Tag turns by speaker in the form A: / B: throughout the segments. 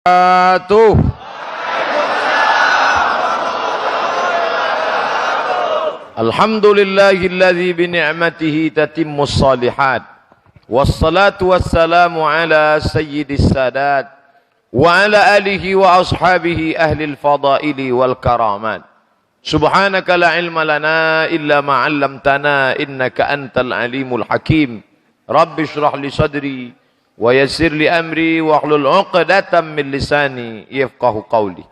A: Atuh. Alhamdulillahilladzi bi ni'matihi tatimmus shalihat. Wassalatu wassalamu ala sayyidis sadat wa ala alihi wa ashabihi ahlil fadaili wal karamat. Subhanaka la ilma lana illa ma 'allamtana innaka antal alimul hakim. Rabbi shrah li sadri wa yassir li amri wa hlul 'uqdatam min lisani yafqahu qawli.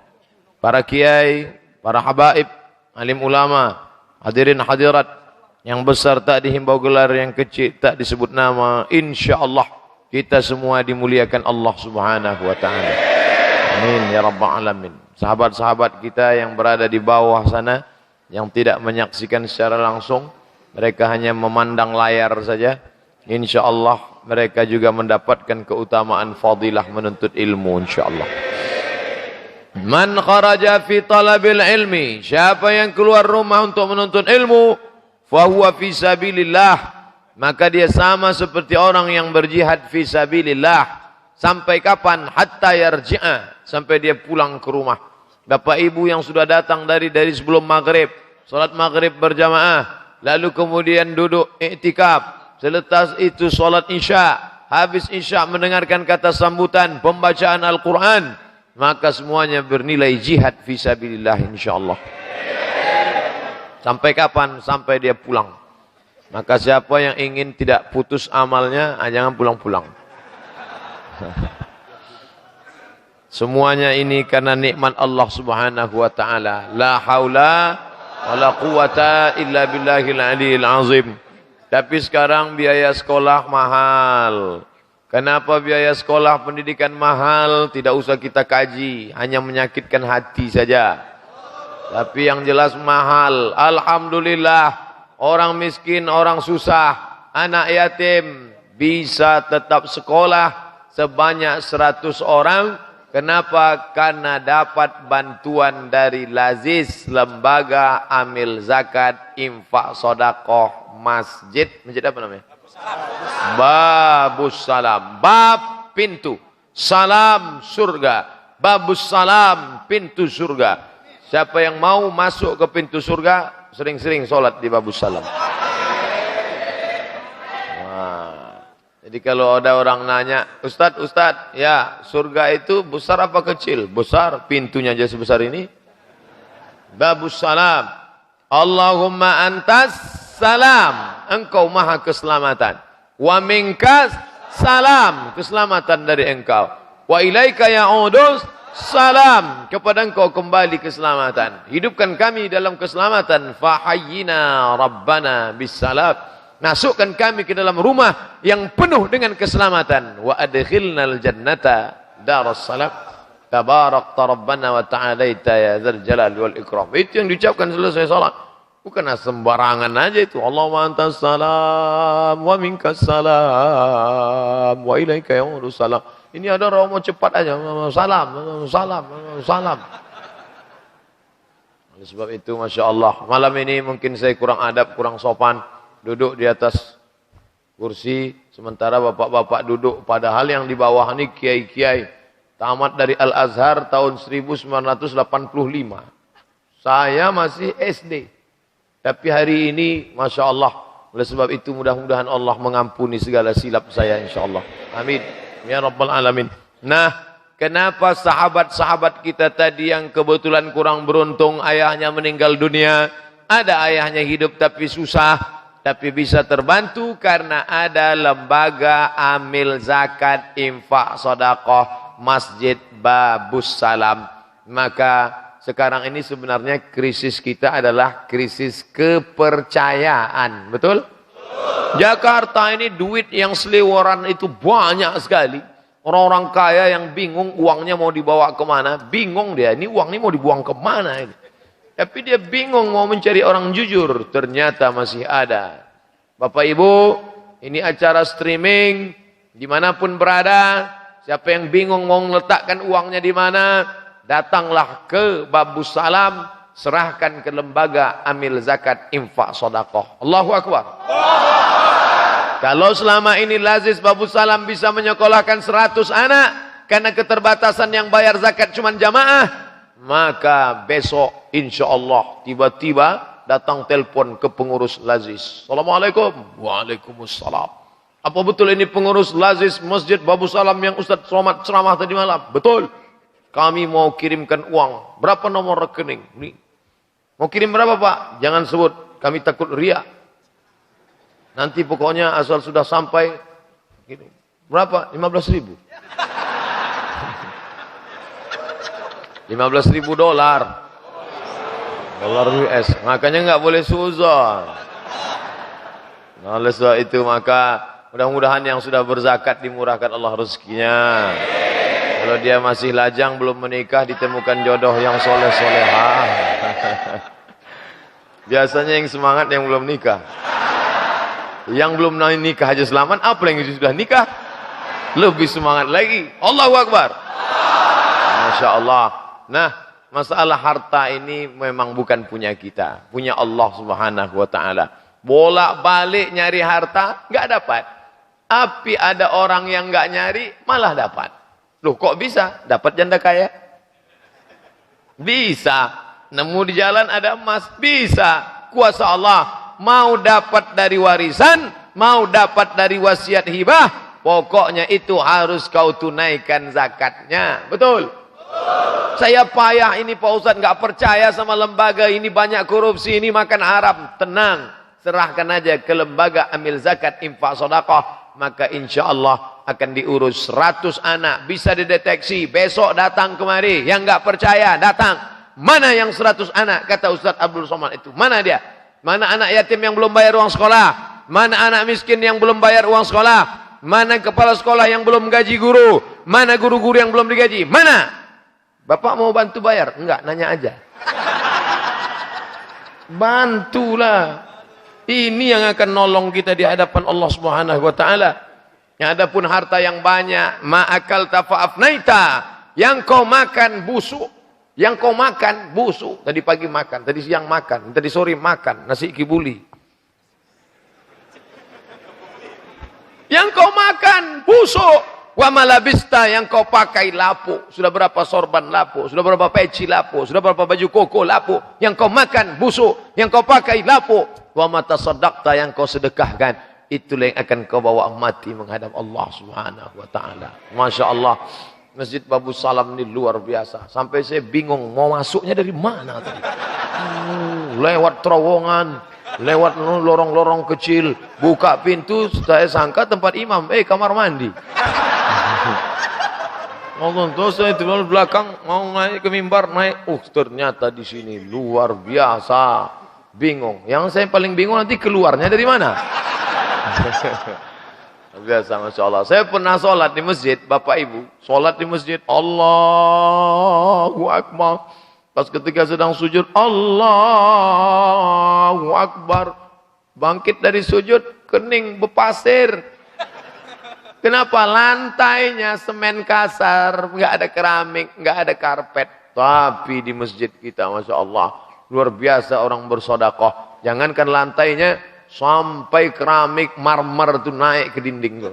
A: Para kiai, para habaib, alim ulama, hadirin hadirat yang besar tak dihimbau gelar, yang kecil tak disebut nama, insyaallah kita semua dimuliakan Allah Subhanahu wa taala. Amin ya rabbal alamin. Sahabat-sahabat kita yang berada di bawah sana yang tidak menyaksikan secara langsung, mereka hanya memandang layar saja. Insyaallah mereka juga mendapatkan keutamaan fadilah menuntut ilmu insyaallah. Man kharaja fi talabil ilmi, siapa yang keluar rumah untuk menuntut ilmu, fahuwa fi sabilillah, maka dia sama seperti orang yang berjihad fi sabilillah. Sampai kapan? Hatta yarji'a, sampai dia pulang ke rumah. Bapak ibu yang sudah datang dari sebelum maghrib, salat maghrib berjamaah, lalu kemudian duduk iktikaf. Selepas itu solat isya, habis isya mendengarkan kata sambutan pembacaan Al-Quran, maka semuanya bernilai jihad fisabilillah insyaallah. Sampai kapan? Sampai dia pulang. Maka siapa yang ingin tidak putus amalnya, jangan pulang-pulang. Semuanya ini karena nikmat Allah Subhanahu wa taala. La haula wala quwata illa billahil aliyil azim. Tapi sekarang biaya sekolah mahal. Kenapa biaya sekolah pendidikan mahal? Tidak usah kita kaji, hanya menyakitkan hati saja. Tapi yang jelas mahal. Alhamdulillah, orang miskin, orang susah, anak yatim bisa tetap sekolah sebanyak 100 orang. Kenapa? Karena dapat bantuan dari Lazis, lembaga amil zakat, infak, sodakoh, masjid apa namanya? Babus Salam. Bab pintu, salam surga. Babus Salam, pintu surga. Siapa yang mau masuk ke pintu surga, sering-sering sholat di Babus Salam. Nah, jadi kalau ada orang nanya, Ustadz, ya surga itu besar apa kecil? Besar, pintunya aja sebesar ini. Babus Salam. Allahumma antas salam, engkau maha keselamatan. Wa minkas salam, keselamatan dari engkau. Wa ilaika ya'udus salam, kepada engkau kembali keselamatan. Hidupkan kami dalam keselamatan. Fahayyina rabbana bisalam, masukkan kami ke dalam rumah yang penuh dengan keselamatan. Wa adkhilnal jannata daras salam. Tabarakta rabbana wa ta'alaita ya dzal jalal wal ikram. Itu yang diucapkan selesai salat. Bukan sembarangan aja itu. Allahumma antas salam wa minkas salam wa ilaika ya'udus salam. Ini ada orang mau cepat aja. Salam. Oleh sebab itu Masya Allah, malam ini mungkin saya kurang adab, kurang sopan, duduk di atas kursi sementara bapak-bapak duduk, padahal yang di bawah ini kiai-kiai tamat dari Al-Azhar tahun 1985. Saya masih SD. Tapi hari ini Masya Allah, oleh sebab itu mudah-mudahan Allah mengampuni segala silap saya insyaAllah. Amin ya rabbal alamin. Nah, kenapa sahabat-sahabat kita tadi yang kebetulan kurang beruntung ayahnya meninggal dunia, ada ayahnya hidup tapi susah, tapi bisa terbantu karena ada lembaga amil zakat, infak, sedekah, masjid Babus Salam. Maka sekarang ini sebenarnya krisis kita adalah krisis kepercayaan. Betul? Jakarta ini duit yang seliweran itu banyak sekali. Orang-orang kaya yang bingung uangnya mau dibawa kemana. Bingung dia, ini uang ini mau dibuang kemana ini. Tapi dia bingung mau mencari orang jujur. Ternyata masih ada. Bapak Ibu, ini acara streaming. Dimanapun berada, siapa yang bingung mau meletakkan uangnya di mana, datanglah ke Babus Salam, serahkan ke lembaga amil zakat, infak, sodakoh. Allahu Akbar. Kalau selama ini Lazis Babus Salam bisa menyekolahkan 100 anak, karena keterbatasan yang bayar zakat cuma jamaah, maka besok insya Allah tiba-tiba datang telepon ke pengurus Lazis. Assalamualaikum. Waalaikumsalam. Apa betul ini pengurus Lazis Masjid Babu Salam yang Ustaz Somad ceramah tadi malam? Betul. Kami mau kirimkan uang. Berapa nomor rekening? Nih. Mau kirim berapa Pak? Jangan sebut. Kami takut riak. Nanti pokoknya asal sudah sampai. Gini. Berapa? 15.000. 15.000 dolar. Dolar US. Makanya nggak boleh suzon. Oleh sebab itu maka mudah-mudahan yang sudah berzakat dimurahkan Allah rezekinya. Kalau dia masih lajang belum menikah ditemukan jodoh yang soleh-solehah. Biasanya yang semangat yang belum nikah. Yang belum nikah aja selamat, apa yang sudah nikah? Lebih semangat lagi. Allahu Akbar. Masya Allah. Nah, masalah harta ini memang bukan punya kita. Punya Allah Subhanahu wa ta'ala. Bolak-balik nyari harta, nggak dapat. Tapi ada orang yang nggak nyari, malah dapat. Loh kok bisa? Dapat janda kaya? Bisa. Nemu di jalan ada emas? Bisa. Kuasa Allah. Mau dapat dari warisan, mau dapat dari wasiat hibah, pokoknya itu harus kau tunaikan zakatnya. Betul? Saya payah ini Pak Ustadz, nggak percaya sama lembaga ini, banyak korupsi, ini makan haram. Tenang, serahkan aja ke lembaga amil zakat infak sedekah, maka insya Allah akan diurus. 100 anak bisa dideteksi. Besok datang kemari. Yang nggak percaya datang. Mana yang 100 anak? Kata Ustadz Abdul Somad itu. Mana dia? Mana anak yatim yang belum bayar uang sekolah? Mana anak miskin yang belum bayar uang sekolah? Mana kepala sekolah yang belum gaji guru? Mana guru-guru yang belum digaji? Mana? Bapak mau bantu bayar? Enggak, nanya aja. Bantulah. Ini yang akan nolong kita di hadapan Allah Subhanahu wa taala. Yang adapun harta yang banyak, ma'akal tafa'afnaita, yang kau makan busuk. Yang kau makan busuk. Tadi pagi makan, tadi siang makan, tadi sore makan nasi kibuli. Yang kau makan busuk. Wa malabista, yang kau pakai lapuk. Sudah berapa sorban lapuk, sudah berapa peci lapuk, sudah berapa baju koko lapuk. Yang kau makan busuk, yang kau pakai lapuk. Wa matasaddaqta, yang kau sedekahkan. Itulah yang akan kau bawa mati menghadap Allah Subhanahu wa taala. Masya Allah. Masjid Babu Salam ini luar biasa. Sampai saya bingung mau masuknya dari mana tadi. Lewat terowongan, lewat lorong-lorong kecil, buka pintu, saya sangka tempat imam. Kamar mandi. Terus saya di belakang mau naik ke mimbar, naik. Ternyata di sini luar biasa. Bingung. Yang saya paling bingung nanti keluarnya dari mana? Biasa, Masya Allah. Saya pernah sholat di masjid, Bapak Ibu. Sholat di masjid, Allahu Akbar. Pas ketika sedang sujud, Allahu Akbar. Bangkit dari sujud, kening berpasir. Kenapa? Lantainya semen kasar, nggak ada keramik, nggak ada karpet. Tapi di masjid kita, Masya Allah, luar biasa orang bersodakoh. Jangankan lantainya, sampai keramik marmer itu naik ke dinding.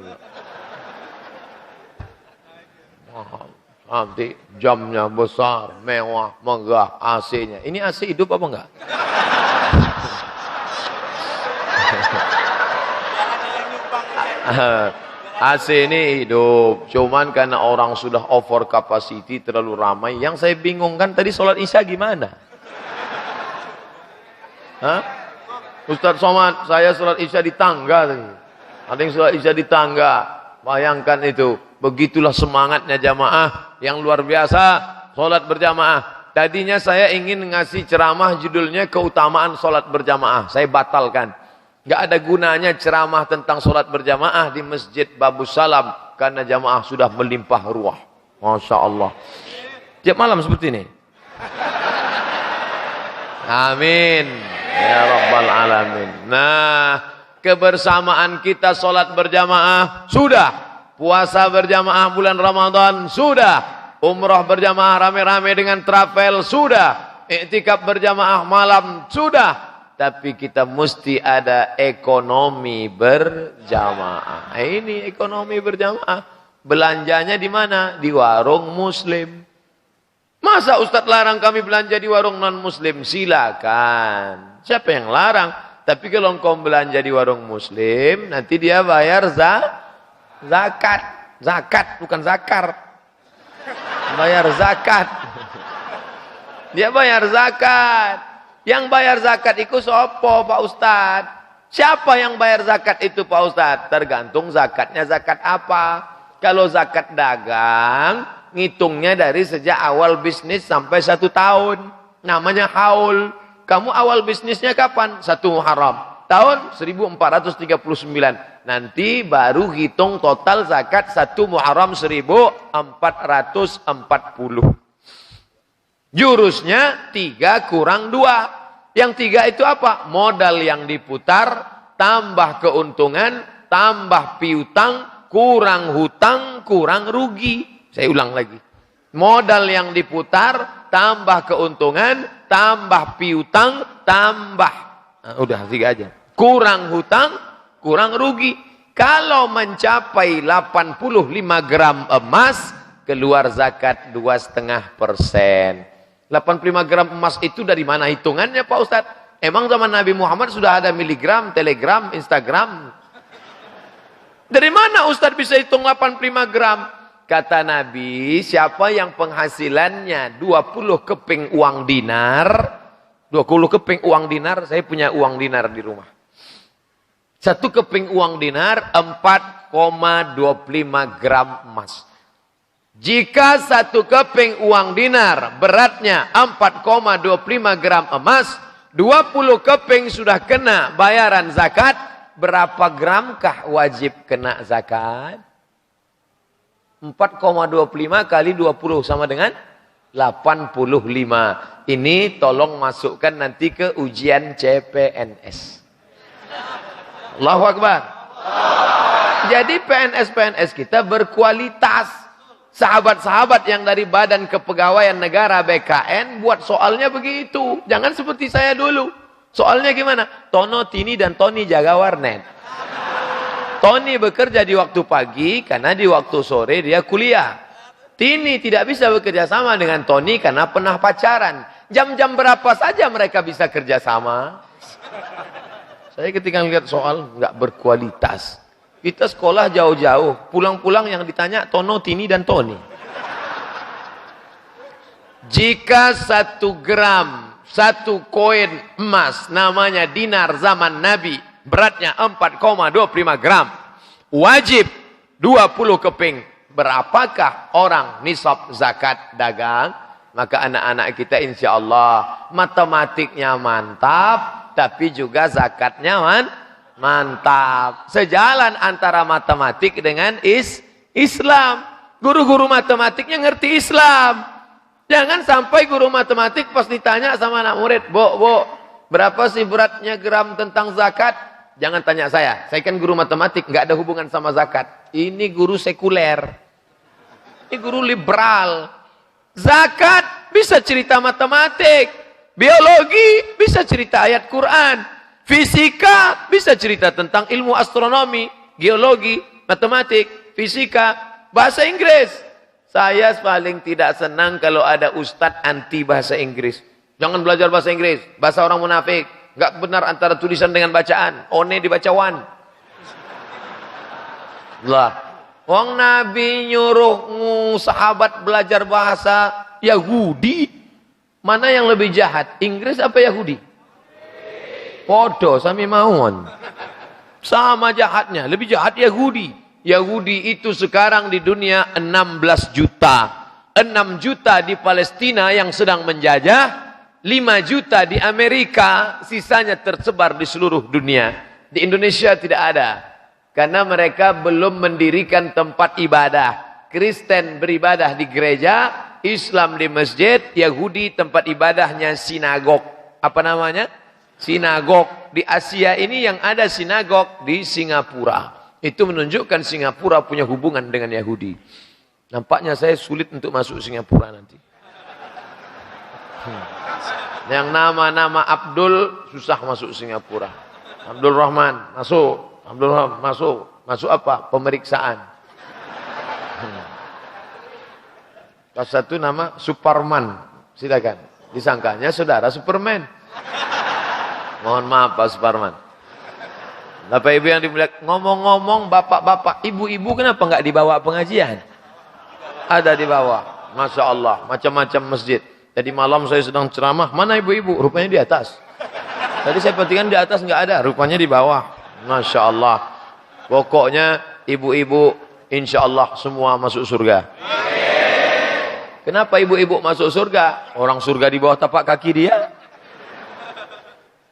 A: Nanti jamnya besar, mewah, megah, AC-nya. Ini AC hidup apa enggak? AC ini hidup. Cuman karena orang sudah over capacity, terlalu ramai. Yang saya bingung kan tadi sholat isya gimana? Hah? Ustaz Somad, saya sholat isya di tangga tadi. Ada yang sholat isya di tangga. Bayangkan itu. Begitulah semangatnya jamaah yang luar biasa. Sholat berjamaah. Tadinya saya ingin ngasih ceramah judulnya keutamaan sholat berjamaah. Saya batalkan. Gak ada gunanya ceramah tentang sholat berjamaah di Masjid Babu Salam. Karena jamaah sudah melimpah ruah. Masya Allah. Tiap malam seperti ini. Amin. Ya Rabbal Alamin. Nah, kebersamaan kita sholat berjamaah sudah. Puasa berjamaah bulan Ramadan sudah. Umrah berjamaah rame-rame dengan travel sudah. Iktikaf berjamaah malam sudah. Tapi kita mesti ada ekonomi berjamaah. Ini ekonomi berjamaah. Belanjanya di mana? Di warung muslim. Masa Ustadz larang kami belanja di warung non-muslim? Silakan. Siapa yang larang? Tapi kalau engkau belanja di warung muslim, nanti dia bayar zakat. Zakat, bukan zakar. Bayar zakat. Dia bayar zakat. Yang bayar zakat itu sopo Pak Ustadz? Siapa yang bayar zakat itu Pak Ustadz? Tergantung zakatnya zakat apa. Kalau zakat dagang, ngitungnya dari sejak awal bisnis sampai 1 tahun. Namanya haul. Kamu awal bisnisnya kapan? 1 Muharram. Tahun 1439. Nanti baru hitung total zakat 1 Muharram 1440. Jurusnya 3 kurang 2. Yang 3 itu apa? Modal yang diputar, tambah keuntungan, tambah piutang, kurang hutang, kurang rugi. Saya ulang lagi. Modal yang diputar, tambah keuntungan, tambah piutang, tambah. Nah, udah 3 aja. Kurang hutang, kurang rugi. Kalau mencapai 85 gram emas, keluar zakat 2,5%. 85 gram emas itu dari mana hitungannya Pak Ustadz? Emang zaman Nabi Muhammad sudah ada miligram, telegram, Instagram? Dari mana Ustadz bisa hitung 85 gram? Kata Nabi, siapa yang penghasilannya 20 keping uang dinar, 20 keping uang dinar, saya punya uang dinar di rumah. 1 keping uang dinar 4,25 gram emas. Jika 1 keping uang dinar beratnya 4,25 gram emas, 20 keping sudah kena bayaran zakat, berapa gramkah wajib kena zakat? 4,25 kali 20 sama dengan 85. Ini tolong masukkan nanti ke ujian CPNS. Allahu Akbar. Jadi PNS-PNS kita berkualitas. Sahabat-sahabat yang dari Badan Kepegawaian Negara BKN buat soalnya begitu. Jangan seperti saya dulu. Soalnya gimana? Tono, Tini, dan Tony jaga warnet. Tony bekerja di waktu pagi karena di waktu sore dia kuliah. Tini tidak bisa bekerja sama dengan Tony karena pernah pacaran. Jam-jam berapa saja mereka bisa kerja sama? Saya ketika lihat soal nggak berkualitas. Kita sekolah jauh-jauh, pulang-pulang yang ditanya Tono, Tini, dan Tony. Jika 1 gram, 1 koin emas, namanya dinar zaman Nabi, beratnya 4,25 gram, wajib 20 keping. Berapakah orang nisab zakat dagang? Maka anak-anak kita insya Allah matematiknya mantap, tapi juga zakatnya mantap. Sejalan antara matematik dengan Islam. Guru-guru matematiknya ngerti Islam. Jangan sampai guru matematik pas ditanya sama anak murid, "Bo, berapa sih beratnya gram tentang zakat?" Jangan tanya saya kan guru matematik, nggak ada hubungan sama zakat. Ini guru sekuler. Ini guru liberal. Zakat bisa cerita matematik. Biologi bisa cerita ayat Quran. Fisika bisa cerita tentang ilmu astronomi, geologi, matematik, fisika, bahasa Inggris. Saya paling tidak senang kalau ada ustadz anti bahasa Inggris. Jangan belajar bahasa Inggris, bahasa orang munafik. Enggak benar antara tulisan dengan bacaan. One dibaca wan. Lah, wong Nabi nyuruh sahabat belajar bahasa Yahudi. Mana yang lebih jahat, Inggris apa Yahudi? Podo sami mawon. Sama jahatnya, lebih jahat Yahudi. Yahudi itu sekarang di dunia 16 juta. 6 juta di Palestina yang sedang menjajah, 5 juta di Amerika, sisanya tersebar di seluruh dunia. Di Indonesia tidak ada. Karena mereka belum mendirikan tempat ibadah. Kristen beribadah di gereja, Islam di masjid, Yahudi tempat ibadahnya sinagog. Apa namanya? Sinagog. Di Asia ini yang ada sinagog di Singapura. Itu menunjukkan Singapura punya hubungan dengan Yahudi. Nampaknya saya sulit untuk masuk Singapura nanti. Yang nama-nama Abdul susah masuk Singapura. Abdul Rahman masuk. Abdul Rahman masuk. Masuk apa? Pemeriksaan. Kelas 1 nama Superman. Silakan. Disangkanya saudara Superman. Mohon maaf Pak Superman. Bapak Ibu yang dimuliakan, ngomong-ngomong bapak-bapak, ibu-ibu kenapa nggak dibawa pengajian? Ada di bawah. Masya Allah, macam-macam masjid. Jadi malam saya sedang ceramah, mana ibu-ibu? Rupanya di atas. Tadi saya perhatikan di atas nggak ada, rupanya di bawah. Masya Allah. Pokoknya ibu-ibu, insya Allah semua masuk surga. Kenapa ibu-ibu masuk surga? Orang surga di bawah tapak kaki dia.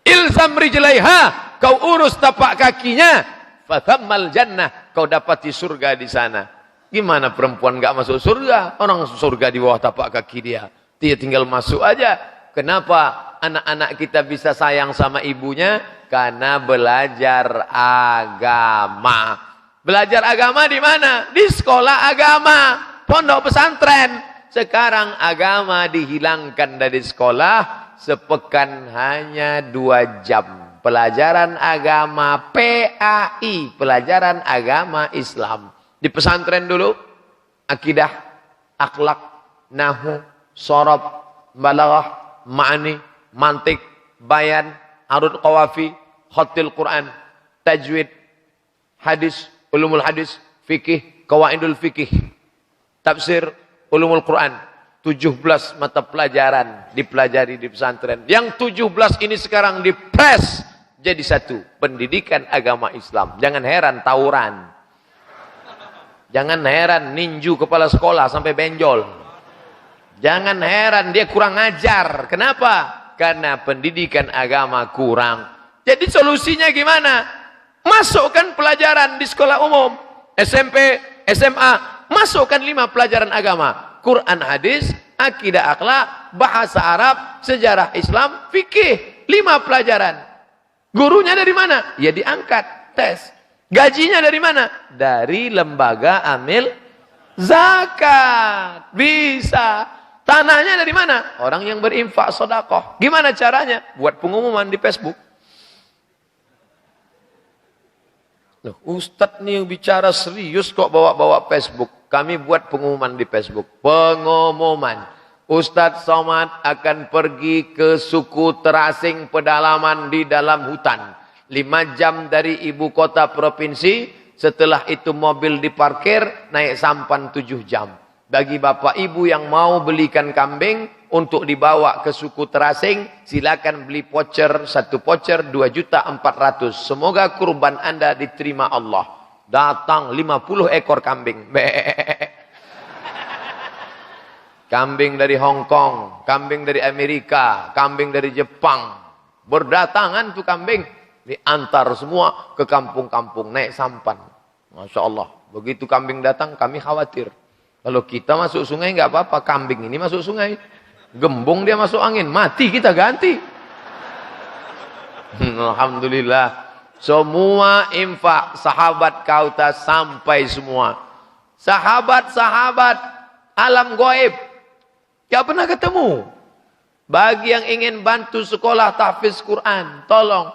A: Ilzam rijlaiha, kau urus tapak kakinya, fathammal jannah, kau dapati surga di sana. Gimana perempuan enggak masuk surga? Orang surga di bawah tapak kaki dia. Dia tinggal masuk aja. Kenapa anak-anak kita bisa sayang sama ibunya? Karena belajar agama. Belajar agama di mana? Di sekolah agama, pondok pesantren. Sekarang agama dihilangkan dari sekolah, sepekan hanya 2 jam. Pelajaran agama PAI, pelajaran agama Islam. Di pesantren dulu, akidah, akhlak, nahu, sorob, balaghah, ma'ani, mantik, bayan, arud qawafi, khatil Quran, tajwid, hadis, ulumul hadis, fikih, qawaidul fikih, tafsir, ulumul Quran. 17 mata pelajaran dipelajari di pesantren. Yang 17 ini sekarang dipres jadi satu, pendidikan agama Islam. Jangan heran tawuran. Jangan heran ninju kepala sekolah sampai benjol. Jangan heran dia kurang ajar. Kenapa? Karena pendidikan agama kurang. Jadi solusinya gimana? Masukkan pelajaran di sekolah umum, SMP, SMA, masukkan 5 pelajaran agama. Quran, hadis, akidah, akhlak, bahasa Arab, sejarah Islam, fikih. 5 pelajaran. Gurunya dari mana? Ya diangkat, tes. Gajinya dari mana? Dari lembaga amil zakat. Bisa. Tanahnya dari mana? Orang yang berinfak sedekah. Gimana caranya? Buat pengumuman di Facebook. Loh, Ustadz nih bicara serius kok bawa-bawa Facebook. Kami buat pengumuman di Facebook. Pengumuman. Ustadz Somad akan pergi ke suku terasing pedalaman di dalam hutan. 5 jam dari ibu kota provinsi. Setelah itu mobil diparkir, naik sampan 7 jam. Bagi bapak ibu yang mau belikan kambing untuk dibawa ke suku terasing, silakan beli voucher, 1 voucher 2.400.000. Semoga kurban Anda diterima Allah. Datang 50 ekor kambing. Kambing dari Hong Kong, kambing dari Amerika, kambing dari Jepang. Berdatangan tuh kambing, diantar semua ke kampung-kampung, naik sampan. Masya Allah. Begitu kambing datang, kami khawatir. Kalau kita masuk sungai nggak apa-apa, kambing ini masuk sungai. Gembung dia masuk angin, mati kita ganti. Alhamdulillah. Semua infak sahabat Kautas sampai semua. Sahabat-sahabat alam gaib. Gak pernah ketemu. Bagi yang ingin bantu sekolah tahfiz Quran, tolong.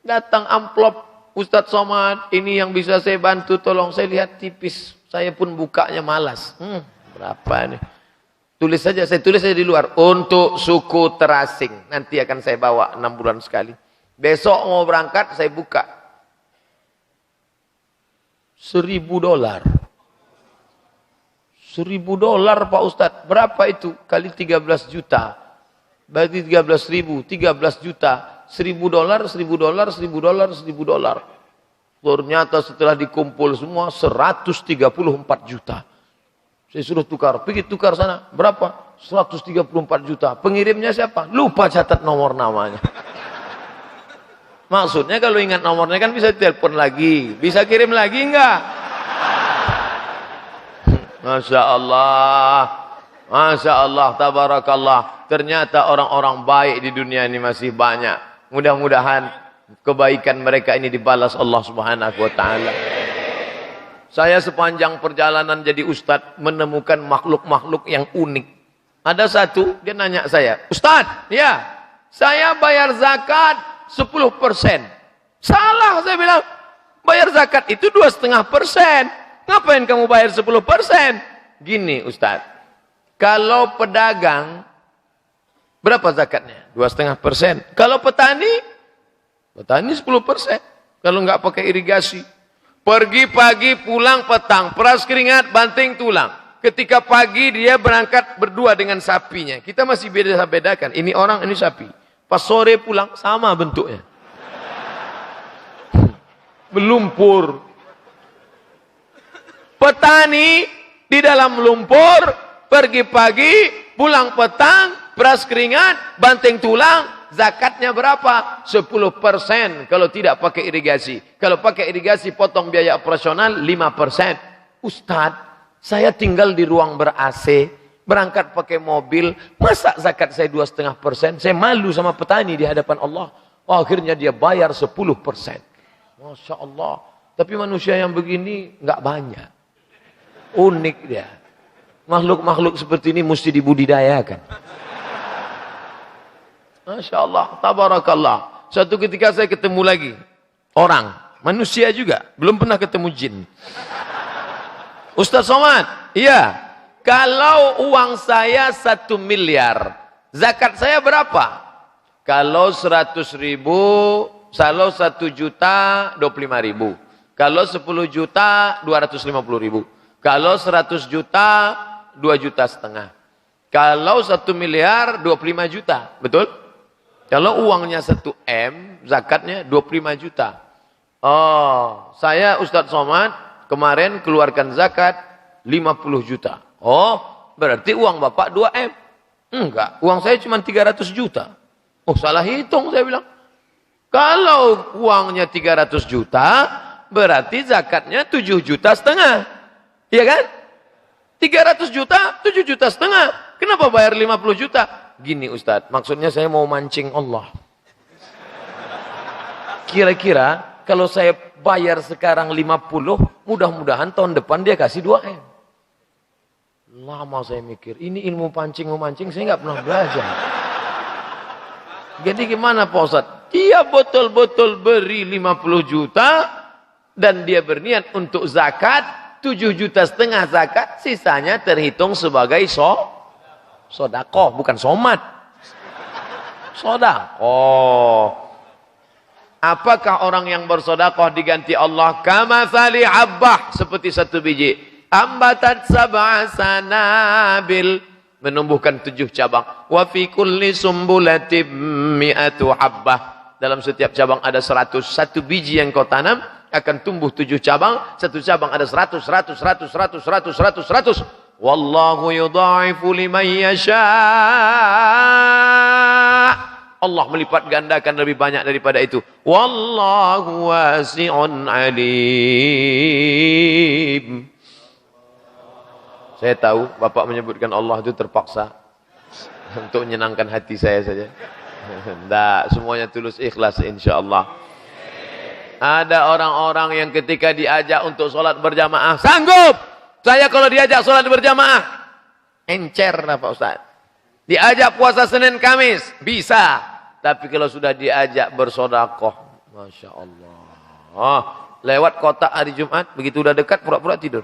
A: Datang amplop Ustadz Somad, ini yang bisa saya bantu, tolong. Saya lihat tipis. Saya pun bukanya malas. Berapa nih? Tulis saja, saya tulis saja di luar. Untuk suku terasing. Nanti akan saya bawa 6 bulan sekali. Besok mau berangkat, saya buka. $1.000. $1.000 Pak Ustadz. Berapa itu? Kali 13 juta. Berarti 13.000. 13 juta. $1.000, $1.000, $1.000, $1.000. Ternyata setelah dikumpul semua 134 juta. Saya suruh tukar, pergi tukar sana. Berapa? 134 juta. Pengirimnya siapa? Lupa catat nomor namanya. Maksudnya kalau ingat nomornya kan bisa telepon lagi. Bisa kirim lagi enggak? Masya Allah. Masya Allah. Tabarakallah. Ternyata orang-orang baik di dunia ini masih banyak. Mudah-mudahan kebaikan mereka ini dibalas Allah Subhanahu wa taala. Saya sepanjang perjalanan jadi ustadz menemukan makhluk-makhluk yang unik. Ada satu, dia nanya saya, "Ustadz, ya, saya bayar zakat 10%. Salah, saya bilang. Bayar zakat itu 2,5%. Ngapain kamu bayar 10%? Gini Ustaz, kalau pedagang, berapa zakatnya? 2,5%. Kalau petani 10%. Kalau nggak pakai irigasi. Pergi pagi, pulang petang, peras keringat, banting tulang. Ketika pagi dia berangkat berdua dengan sapinya. Kita masih bedakan. Ini orang, ini sapi. Pas sore pulang, sama bentuknya. Melumpur. Petani di dalam lumpur, pergi pagi, pulang petang, peras keringat, banting tulang. Zakatnya berapa? 10% kalau tidak pakai irigasi. Kalau pakai irigasi potong biaya operasional 5%. Ustadz, saya tinggal di ruang ber-AC, berangkat pakai mobil, masa zakat saya 2,5%? Saya malu sama petani di hadapan Allah. Oh, akhirnya dia bayar 10%. Masya Allah. Tapi manusia yang begini nggak banyak. Unik dia. Makhluk-makhluk seperti ini mesti dibudidayakan. Masya Allah, tabarakallah. Suatu ketika saya ketemu lagi orang, manusia juga, belum pernah ketemu jin. Ustaz Somad, iya, kalau uang saya 1 miliar, zakat saya berapa? Kalau 100 ribu, kalau 1 juta 25 ribu. Kalau 10 juta 250 ribu. Kalau 100 juta 2,5 juta. Kalau 1 miliar 25 juta, betul? Kalau uangnya 1 M, zakatnya 25 juta. Oh, saya Ustadz Somad kemarin keluarkan zakat 50 juta. Oh, berarti uang Bapak 2 M. Enggak, uang saya cuma 300 juta. Oh, salah hitung saya bilang. Kalau uangnya 300 juta, berarti zakatnya 7,5 juta. Iya kan? 300 juta, 7,5 juta. Kenapa bayar 50 juta? Gini Ustadz, maksudnya saya mau mancing Allah. Kira-kira kalau saya bayar sekarang 50, mudah-mudahan tahun depan dia kasih 2 M. Lama saya mikir, ini ilmu pancing-memancing saya nggak pernah belajar. Jadi gimana Pak Ustadz? Dia betul-betul beri 50 juta dan dia berniat untuk zakat, 7,5 juta zakat, sisanya terhitung sebagai sodakoh, bukan somat. Sodakoh. Apakah orang yang bersodakoh diganti Allah? Kamathali habbah, seperti 1 biji. Ambatat sab'a sanabil, menumbuhkan 7 cabang. Wa fi kulli sumbulatin mi'atu habbah. Dalam setiap cabang ada 100. 1 biji yang kau tanam akan tumbuh 7 cabang. 1 cabang ada 100. Wallahu yudha'ifu liman yasha'. Allah melipat gandakan lebih banyak daripada itu. Wallahu wasi'un alim. Saya tahu Bapak menyebutkan Allah itu terpaksa untuk menyenangkan hati saya saja. Tidak, semuanya tulus ikhlas insyaallah. Ada orang-orang yang ketika diajak untuk sholat berjamaah sanggup. Saya kalau diajak sholat berjamaah, encer lah Pak Ustaz. Diajak puasa Senin Kamis, bisa. Tapi kalau sudah diajak bersodakoh, Masya Allah. Oh, lewat kotak hari Jumat, begitu udah dekat, pura-pura tidur.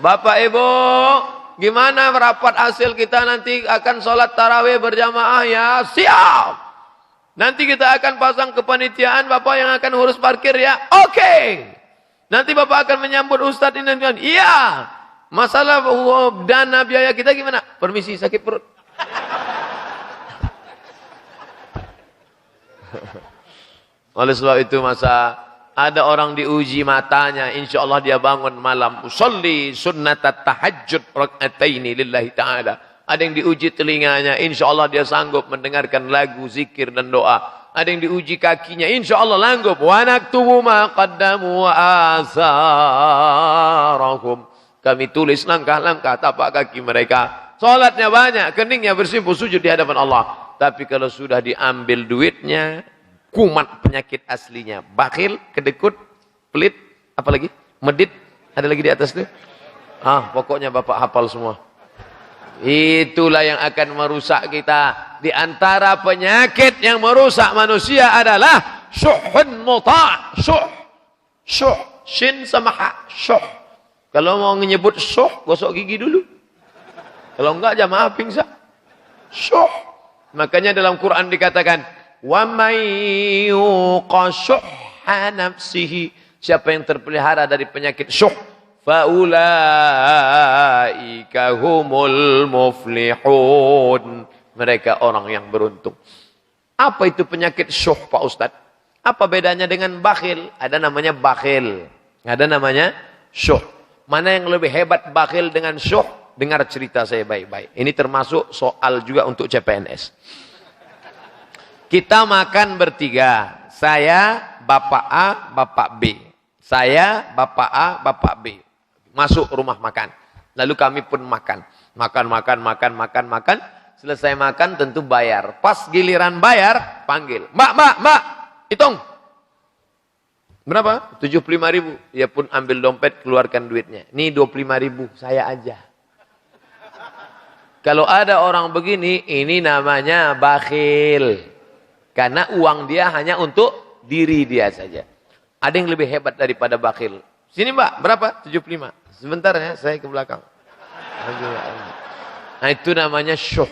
A: Bapak Ibu, gimana rapat hasil kita nanti akan sholat tarawih berjamaah ya? Siap! Nanti kita akan pasang kepanitiaan, Bapak yang akan urus parkir ya. Oke. Nanti Bapak akan menyambut Ustadz ini. Iya. Masalah dana biaya kita gimana? Permisi, sakit perut. Oleh sebab itu masa ada orang diuji matanya, insya Allah dia bangun malam. Usolli sunnatat tahajjud rak'ataini lillahi ta'ala. Ada yang diuji telinganya, insya Allah dia sanggup mendengarkan lagu, zikir dan doa. Ada yang diuji kakinya, insya Allah sanggup. Wa naktubu ma qaddamu wa asarahum. Kami tulis langkah-langkah tapak kaki mereka. Salatnya banyak, keningnya bersimpuh sujud di hadapan Allah. Tapi kalau sudah diambil duitnya, kumat penyakit aslinya. Bakhil, kedekut, pelit, apalagi? Medit, ada lagi di atas itu? Pokoknya Bapak hafal semua. Itulah yang akan merusak kita. Di antara penyakit yang merusak manusia adalah syuhun muta'. Syuh, shin sama ha, syuh. Kalau mau menyebut syuh, gosok gigi dulu. Kalau enggak jamaah pingsan. Syuh. Makanya dalam Quran dikatakan, wa may yuqa syuhha nafsihi. Siapa yang terpelihara dari penyakit syuh, fa ulaika humul muflihun. Mereka orang yang beruntung. Apa itu penyakit syuh, Pak Ustadz? Apa bedanya dengan bakhil? Ada namanya bakhil. Ada namanya syuh. Mana yang lebih hebat bakhil dengan syuh? Dengar cerita saya baik-baik. Ini termasuk soal juga untuk CPNS. Kita makan bertiga. Saya, Bapak A, Bapak B. Saya, Bapak A, Bapak B. Masuk rumah makan. Lalu kami pun makan. Makan. Selesai makan tentu bayar. Pas giliran bayar, panggil. Mbak. Hitung. Berapa? 75.000. Dia pun ambil dompet, keluarkan duitnya. Ini 25.000, saya aja. Kalau ada orang begini, ini namanya bakhil. Karena uang dia hanya untuk diri dia saja. Ada yang lebih hebat daripada bakhil. Sini Mbak, berapa? 75. Sebentar ya, saya ke belakang. Nah itu namanya syuh.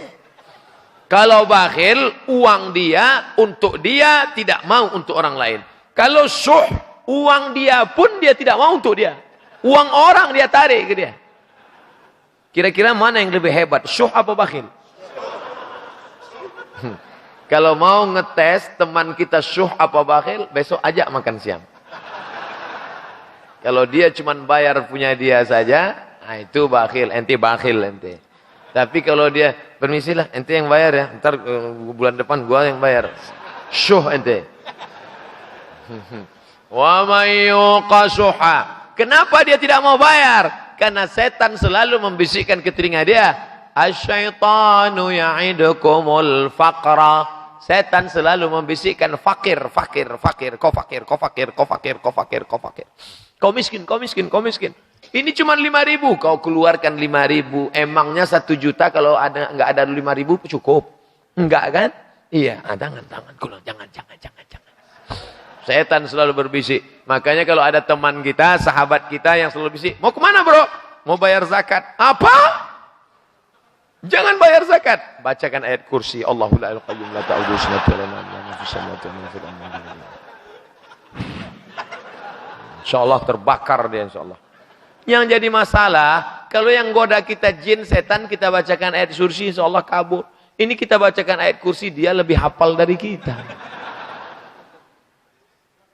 A: Kalau bakhil, uang dia untuk dia, tidak mau untuk orang lain. Kalau syuh, uang dia pun dia tidak mau untuk dia. Uang orang dia tarik ke dia. Kira-kira mana yang lebih hebat? Syuh apa bakhil? Kalau mau ngetes teman kita syuh apa bakhil, besok ajak makan siang. Kalau dia cuma bayar punya dia saja, nah itu bakhil, ente bakhil ente. Tapi kalau dia, permisilah, ente yang bayar ya, ntar bulan depan gua yang bayar. Syuh ente. Wa may yuqa syuha. Kenapa dia tidak mau bayar? Karena setan selalu membisikkan ke telinga dia, asyaitanu ya'idukumul faqra. Setan selalu membisikkan fakir. Kau miskin. Ini cuma 5.000, kau keluarkan 5.000. Emangnya 1 juta kalau enggak ada 5.000 cukup? Enggak kan? Iya, jangan. Setan selalu berbisik. Makanya kalau ada teman kita, sahabat kita yang selalu bisik, mau kemana bro? Mau bayar zakat. Apa? Jangan bayar zakat. Bacakan ayat kursi. Allahu la ilaha illa huwa ta'udhu sinatu wa la nawm. InsyaAllah terbakar dia insyaAllah. Yang jadi masalah, kalau yang goda kita jin, setan, kita bacakan ayat kursi, insyaAllah kabur. Ini kita bacakan ayat kursi, dia lebih hafal dari kita.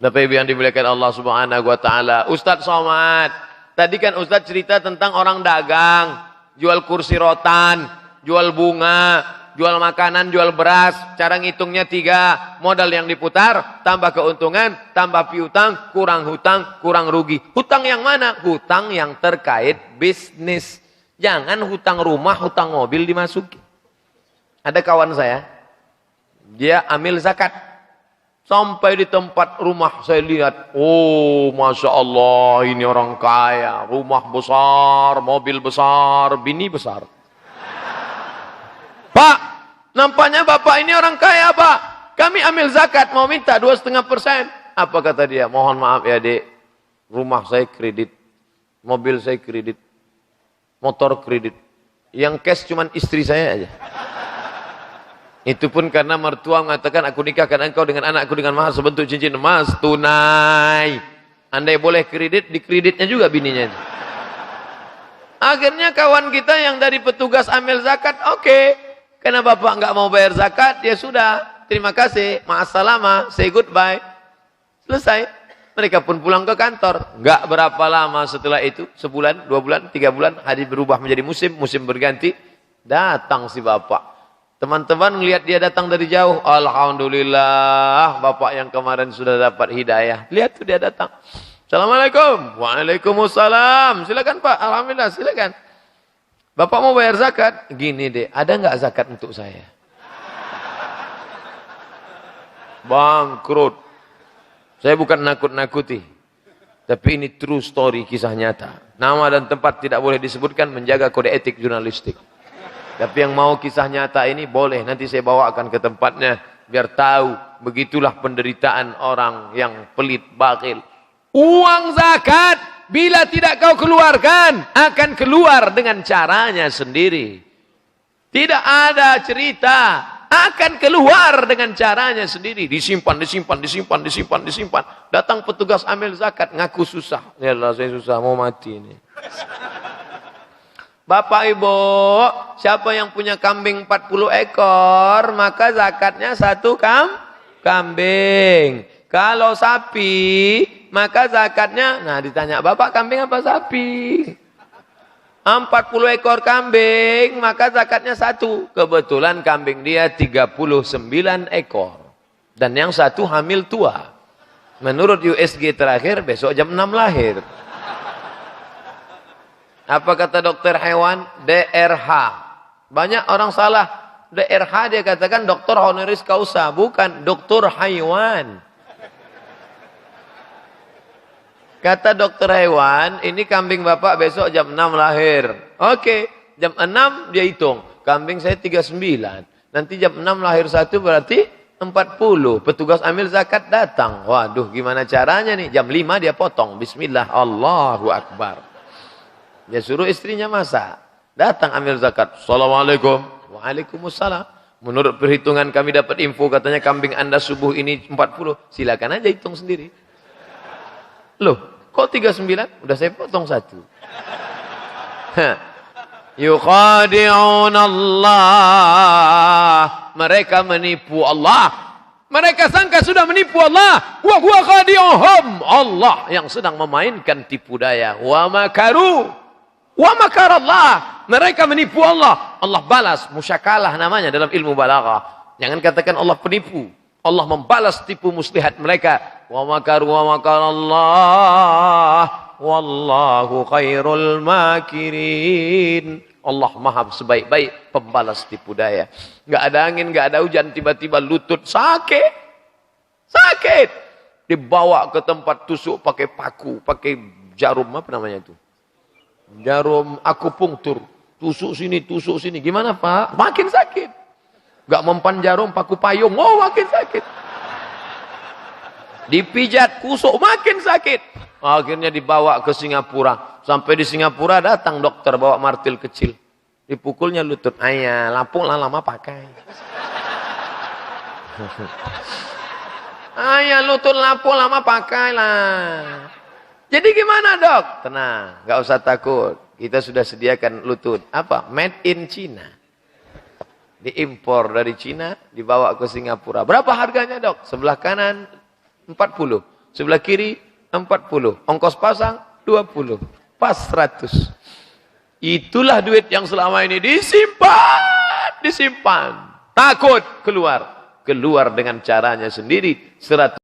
A: Bapak Ibu yang dimuliakan Allah Subhanahu wa taala. Ustaz Somad, tadi kan Ustaz cerita tentang orang dagang, jual kursi rotan, jual bunga, jual makanan, jual beras. Cara ngitungnya 3, modal yang diputar, tambah keuntungan, tambah piutang, kurang hutang, kurang rugi. Hutang yang mana? Hutang yang terkait bisnis. Jangan hutang rumah, hutang mobil dimasuki. Ada kawan saya, dia ambil zakat. Sampai di tempat rumah saya lihat, oh Masya Allah ini orang kaya, rumah besar, mobil besar, bini besar. Pak, nampaknya Bapak ini orang kaya Pak, kami ambil zakat mau minta 2,5%. Apa kata dia? Mohon maaf ya dek, rumah saya kredit, mobil saya kredit, motor kredit, yang cash cuman istri saya aja. Itu pun karena mertua mengatakan aku nikahkan engkau dengan anakku dengan mahar sebentuk cincin emas tunai. Andai boleh kredit, di kreditnya juga bininya. Akhirnya kawan kita yang dari petugas ambil zakat, oke. Karena bapak nggak mau bayar zakat, ya sudah. Terima kasih, ma'assalama, say goodbye. Selesai. Mereka pun pulang ke kantor. Nggak berapa lama setelah itu, sebulan, 2 bulan, 3 bulan, hari berubah menjadi musim, musim berganti. Datang si bapak. Teman-teman melihat dia datang dari jauh. Alhamdulillah, bapak yang kemarin sudah dapat hidayah. Lihat tuh dia datang. Assalamualaikum. Waalaikumsalam. Silakan Pak. Alhamdulillah, silakan. Bapak mau bayar zakat? Gini deh, ada nggak zakat untuk saya? Bangkrut. Saya bukan nakut-nakuti. Tapi ini true story, kisah nyata. Nama dan tempat tidak boleh disebutkan, menjaga kode etik jurnalistik. Tapi yang mau kisah nyata ini boleh, nanti saya bawakan ke tempatnya biar tahu begitulah penderitaan orang yang pelit, bakhil. Uang zakat bila tidak kau keluarkan akan keluar dengan caranya sendiri. Tidak ada cerita akan keluar dengan caranya sendiri. Disimpan. Datang petugas ambil zakat ngaku susah. Ya Allah, saya susah mau mati ini. Bapak Ibu, siapa yang punya kambing 40 ekor, maka zakatnya 1 kambing. Kalau sapi, maka zakatnya, nah ditanya, Bapak kambing apa sapi? 40 ekor kambing, maka zakatnya 1. Kebetulan kambing dia 39 ekor. Dan yang 1 hamil tua. Menurut USG terakhir, besok jam 6 lahir. Apa kata dokter hewan? DRH. Banyak orang salah. DRH dia katakan dokter honoris causa. Bukan, dokter hewan. Kata dokter hewan, ini kambing bapak besok jam 6 lahir. Oke, jam 6 dia hitung. Kambing saya 39. Nanti jam 6 lahir 1 berarti 40. Petugas ambil zakat datang. Waduh, gimana caranya nih? Jam 5 dia potong. Bismillah, Allahu Akbar. Dia suruh istrinya masak. Datang ambil zakat. Assalamualaikum. Waalaikumsalam. Menurut perhitungan kami dapat info katanya kambing anda subuh ini 40. Silakan aja hitung sendiri. Loh, kok 39? Udah saya potong 1. Yukhadi'un Allah. Mereka menipu Allah. Mereka sangka sudah menipu Allah. Wa huwa khadi'uhum. Allah yang sedang memainkan tipu daya. Wa makaru. Wa makarallah. Mereka menipu Allah. Allah balas. Musyakalah namanya dalam ilmu balaghah. Jangan katakan Allah penipu. Allah membalas tipu muslihat mereka. Wa makaru wa makarallah. Wallahu khairul makirin. Allah maha sebaik-baik pembalas tipu daya. Enggak ada angin, enggak ada hujan, tiba-tiba lutut sakit. Sakit. Dibawa ke tempat tusuk pakai paku, pakai jarum apa namanya itu? Jarum akupunktur. Tusuk sini, gimana Pak? Makin sakit. Gak mempan jarum, paku payung, oh makin sakit. Dipijat, kusuk, makin sakit. Akhirnya dibawa ke Singapura. Sampai di Singapura datang dokter bawa martil kecil. Dipukulnya lutut. Ayah, lapung lah lama pakai. Ayah, lutut lapung lama pakai lah. Jadi gimana dok? Tenang, gak usah takut. Kita sudah sediakan lutut. Apa? Made in China. Diimpor dari China, dibawa ke Singapura. Berapa harganya dok? Sebelah kanan 40. Sebelah kiri 40. Ongkos pasang 20. Pas 100. Itulah duit yang selama ini disimpan. Takut keluar. Keluar dengan caranya sendiri. 100.